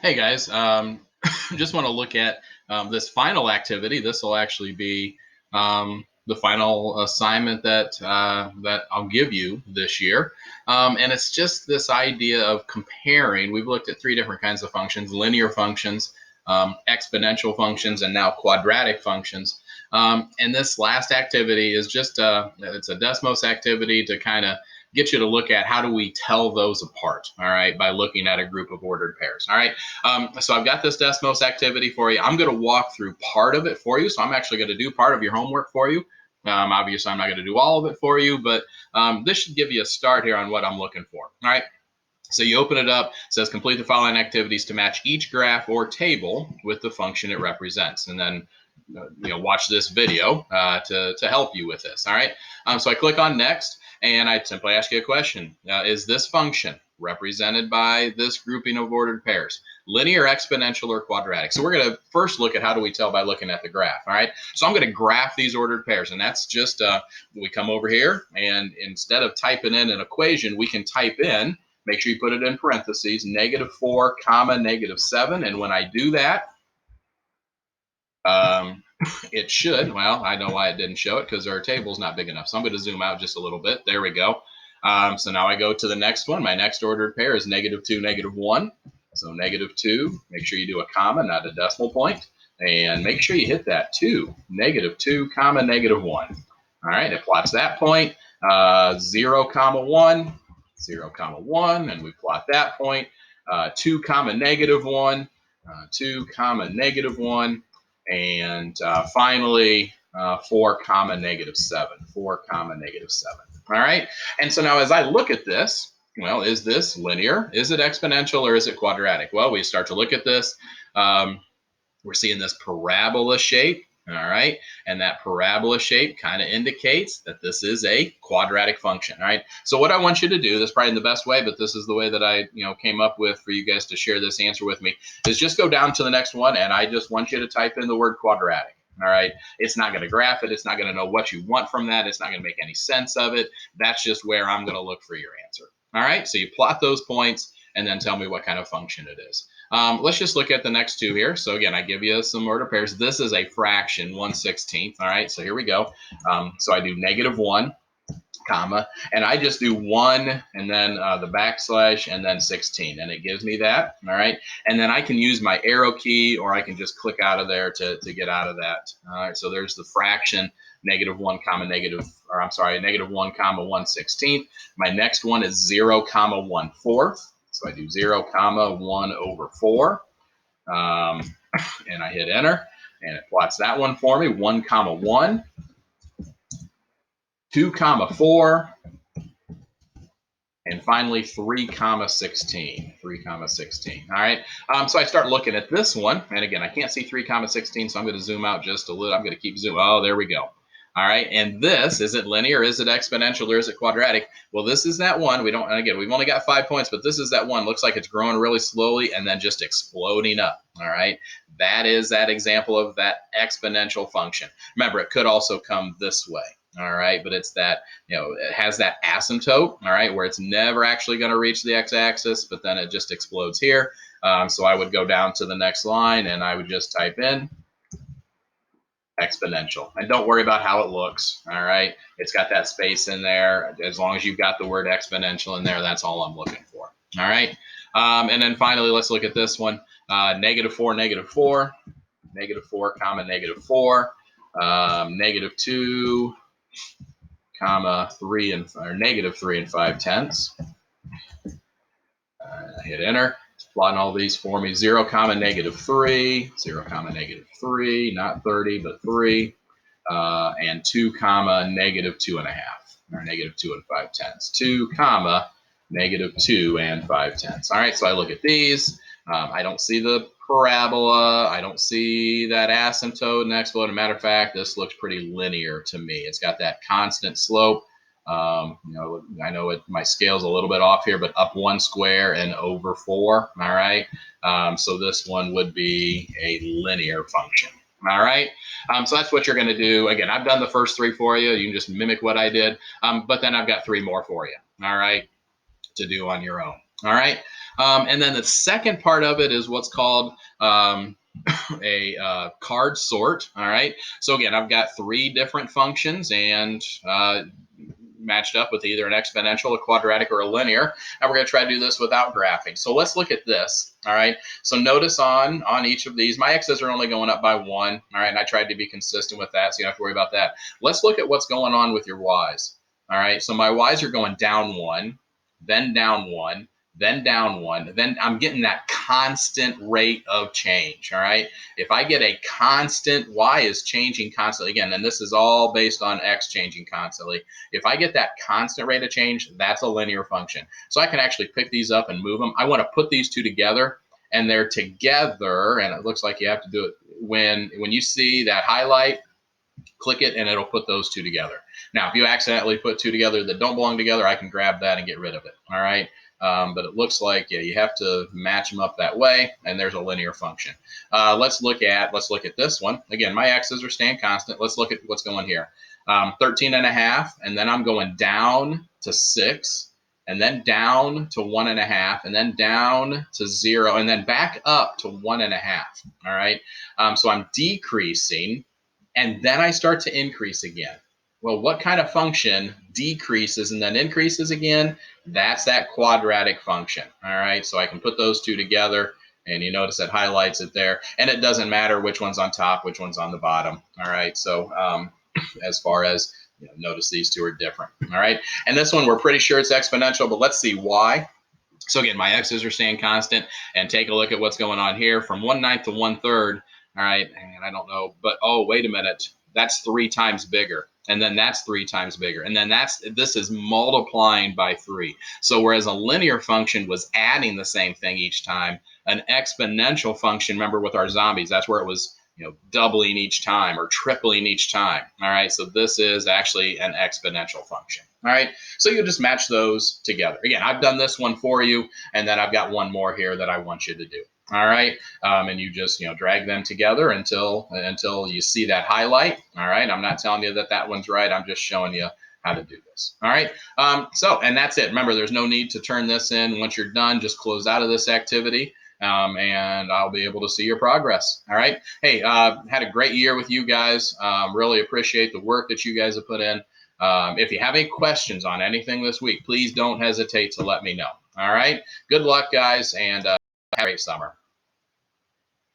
Hey guys, just want to look at this final activity. This will actually be the final assignment that I'll give you this year, and it's just this idea of comparing. We've looked at three different kinds of functions: linear functions, exponential functions, and now quadratic functions. And this last activity is just it's a Desmos activity to kind of get you to look at how do we tell those apart, all right, by looking at a group of ordered pairs, all right. So I've got this Desmos activity for you. I'm going to walk through part of it for you, so I'm actually going to do part of your homework for you. Obviously, I'm not going to do all of it for you, but this should give you a start here on what I'm looking for, all right. So you open it up, it says complete the following activities to match each graph or table with the function it represents. And then watch this video to help you with this. All right. So I click on next and I simply ask you a question. Is this function represented by this grouping of ordered pairs, linear, exponential, or quadratic? So we're going to first look at how do we tell by looking at the graph. All right. So I'm going to graph these ordered pairs, and that's just we come over here, and instead of typing in an equation, we can type in, make sure you put it in parentheses, -4 comma -7. And when I do that, it should, well, I know why it didn't show it, because our table's not big enough. So I'm going to zoom out just a little bit. There we go. So now I go to the next one. My next ordered pair is -2, -1. So -2, make sure you do a comma, not a decimal point. And make sure you hit that 2, -2 comma -1. All right, it plots that point, 0 comma 1, 0 comma 1, and we plot that point, 2 comma -1, 2 comma -1, and finally 4 comma -7, 4 comma -7. All right, and so now as I look at this, well, is this linear? Is it exponential, or is it quadratic? Well, we start to look at this. We're seeing this parabola shape. All right, and that parabola shape kind of indicates that this is a quadratic function. All right, so what I want you to do, this is probably the best way, but this is the way that I came up with for you guys to share this answer with me, is just go down to the next one, and I just want you to type in the word quadratic. All right, it's not going to graph it, it's not going to know what you want from that, it's not going to make any sense of it. That's just where I'm going to look for your answer. All right, so you plot those points and then tell me what kind of function it is. Let's just look at the next two here. So again, I give you some ordered pairs. This is a fraction, 1/16. All right, so here we go. So I do -1, comma, and I just do 1 and then the backslash and then 16, and it gives me that. All right, and then I can use my arrow key, or I can just click out of there to get out of that. All right, so there's the fraction, -1 comma -1 comma 1/16. My next one is 0 comma 1/4. So I do 0 comma 1/4, and I hit enter, and it plots that one for me. 1 comma 1, 2 comma 4, and finally 3 comma 16. 3 comma 16. All right. So I start looking at this one, and again, I can't see 3 comma 16, so I'm going to zoom out just a little. I'm going to keep zooming. Oh, there we go. All right, and this, is it linear, is it exponential, or is it quadratic? Well, this is that one. And again, we've only got 5 points, but this is that one. Looks like it's growing really slowly and then just exploding up. All right, that is that example of that exponential function. Remember, it could also come this way. All right, but it's that, it has that asymptote, all right, where it's never actually going to reach the x-axis, but then it just explodes here. So I would go down to the next line, and I would just type in exponential, and don't worry about how it looks. All right, it's got that space in there. As long as you've got the word exponential in there, that's all I'm looking for. All right, and then finally, let's look at this one. -4, -4, -4 comma -4, -2 comma 3 and or -3 5/10. Hit enter. It's plotting all these for me. 0 comma -3, 0 comma -3, not 30 but 3, and 2 comma -2.5, or -2 and 5/10. 2 comma -2 and 5/10. All right, so I look at these. I don't see the parabola. I don't see that asymptote and explode. As a matter of fact, this looks pretty linear to me. It's got that constant slope. I know my scale's a little bit off here, but up 1 square and over 4. All right. So this one would be a linear function. All right. So that's what you're going to do. Again, I've done the first 3 for you. You can just mimic what I did. But then I've got 3 more for you. All right, to do on your own. All right. And then the second part of it is what's called a card sort. All right. So again, I've got 3 different functions and matched up with either an exponential, a quadratic, or a linear. And we're going to try to do this without graphing. So let's look at this. All right. So notice on each of these, my x's are only going up by 1. All right. And I tried to be consistent with that, so you don't have to worry about that. Let's look at what's going on with your y's. All right. So my y's are going down 1, then down 1, then down 1, then I'm getting that constant rate of change. All right. If I get a constant, y is changing constantly. Again, and this is all based on x changing constantly. If I get that constant rate of change, that's a linear function. So I can actually pick these up and move them. I want to put these 2 together, and they're together, and it looks like you have to do it when you see that highlight, click it and it'll put those 2 together. Now, if you accidentally put 2 together that don't belong together, I can grab that and get rid of it. All right. But it looks like, yeah, you have to match them up that way, and there's a linear function. Let's look at this one. Again, my x's are staying constant. Let's look at what's going here. 13.5, and then I'm going down to 6, and then down to 1.5, and then down to 0, and then back up to 1.5. All right. So I'm decreasing, and then I start to increase again. Well, what kind of function decreases and then increases again? That's that quadratic function. All right, so I can put those 2 together, and you notice it highlights it there, and it doesn't matter which one's on top, which one's on the bottom. All right, so as far as, notice these 2 are different. All right, and this one we're pretty sure it's exponential, but let's see why. So again, my x's are staying constant, and take a look at what's going on here from 1/9 to 1/3. All right, and I don't know, but oh, wait a minute, that's 3 times bigger, and then that's 3 times bigger, and then this is multiplying by 3. So whereas a linear function was adding the same thing each time, an exponential function, remember with our zombies, that's where it was, doubling each time or tripling each time. All right, so this is actually an exponential function. All right, so you just match those together. Again, I've done this one for you, and then I've got one more here that I want you to do. All right, and you just drag them together until you see that highlight. All right, I'm not telling you that one's right. I'm just showing you how to do this. All right, and that's it. Remember, there's no need to turn this in. Once you're done, just close out of this activity. And I'll be able to see your progress. All right. Hey, had a great year with you guys. Really appreciate the work that you guys have put in. If you have any questions on anything this week, please don't hesitate to let me know. All right. Good luck, guys, and have a great summer.